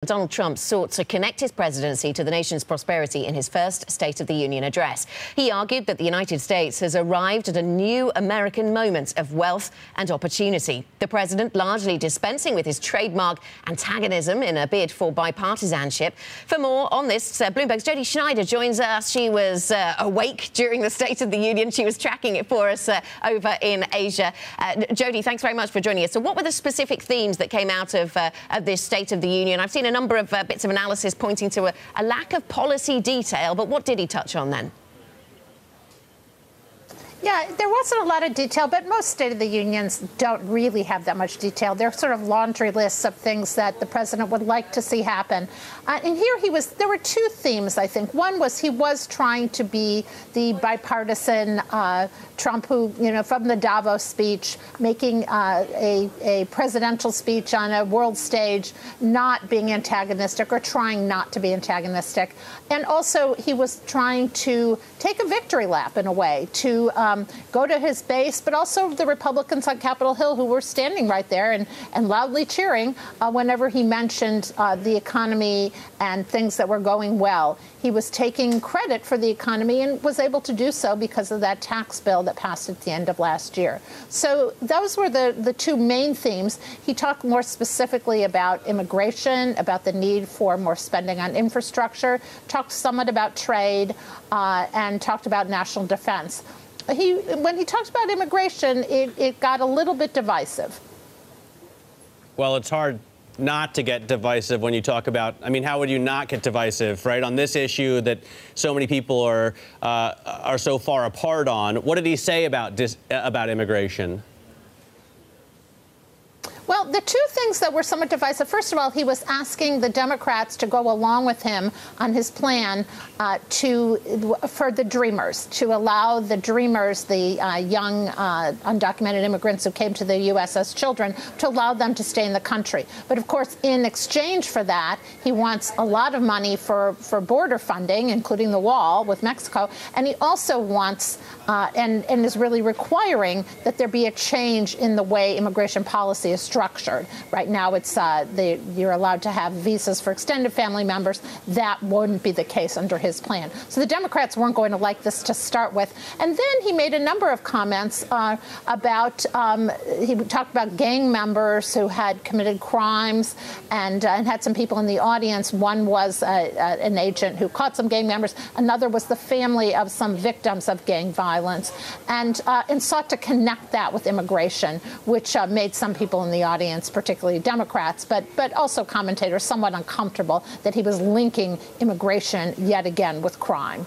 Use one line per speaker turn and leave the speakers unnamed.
Donald Trump sought to connect his presidency to the nation's prosperity in his first State of the Union address. He argued that the United States has arrived at a new American moment of wealth and opportunity. The president largely dispensing with his trademark antagonism in a bid for bipartisanship. For more on this, Bloomberg's Jodi Schneider joins us. She was awake during the State of the Union. She was tracking it for us over in Asia. Jodi, thanks very much for joining us. So what were the specific themes that came out of this State of the Union? I've seen a number of bits of analysis pointing to a lack of policy detail, but what did he touch on then?
Yeah, there wasn't a lot of detail, but most State of the Unions don't really have that much detail. They're sort of laundry lists of things that the president would like to see happen. And here there were two themes, I think. One was he was trying to be the bipartisan Trump who, from the Davos speech, making a presidential speech on a world stage, not being antagonistic or trying not to be antagonistic. And also he was trying to take a victory lap in a way to go to his base, but also the Republicans on Capitol Hill who were standing right there and loudly cheering whenever he mentioned the economy and things that were going well. He was taking credit for the economy and was able to do so because of that tax bill that passed at the end of last year. So those were the two main themes. He talked more specifically about immigration, about the need for more spending on infrastructure, talked somewhat about trade, and talked about national defense. When he talked about immigration, it got a little bit divisive.
Well, it's hard not to get divisive when you talk about, how would you not get divisive, right, on this issue that so many people are so far apart on? What did he say about immigration?
Well, the two things that were somewhat divisive, first of all, he was asking the Democrats to go along with him on his plan for the Dreamers, to allow the Dreamers, the young undocumented immigrants who came to the U.S. as children, to allow them to stay in the country. But, of course, in exchange for that, he wants a lot of money for border funding, including the wall with Mexico. And he also wants and is really requiring that there be a change in the way immigration policy is structured. Right now, it's you're allowed to have visas for extended family members. That wouldn't be the case under his plan. So the Democrats weren't going to like this to start with. And then he made a number of comments about he talked about gang members who had committed crimes and had some people in the audience. One was an agent who caught some gang members. Another was the family of some victims of gang violence, and sought to connect that with immigration, which made some people in the audience, particularly Democrats, but also commentators, somewhat uncomfortable that he was linking immigration yet again with crime.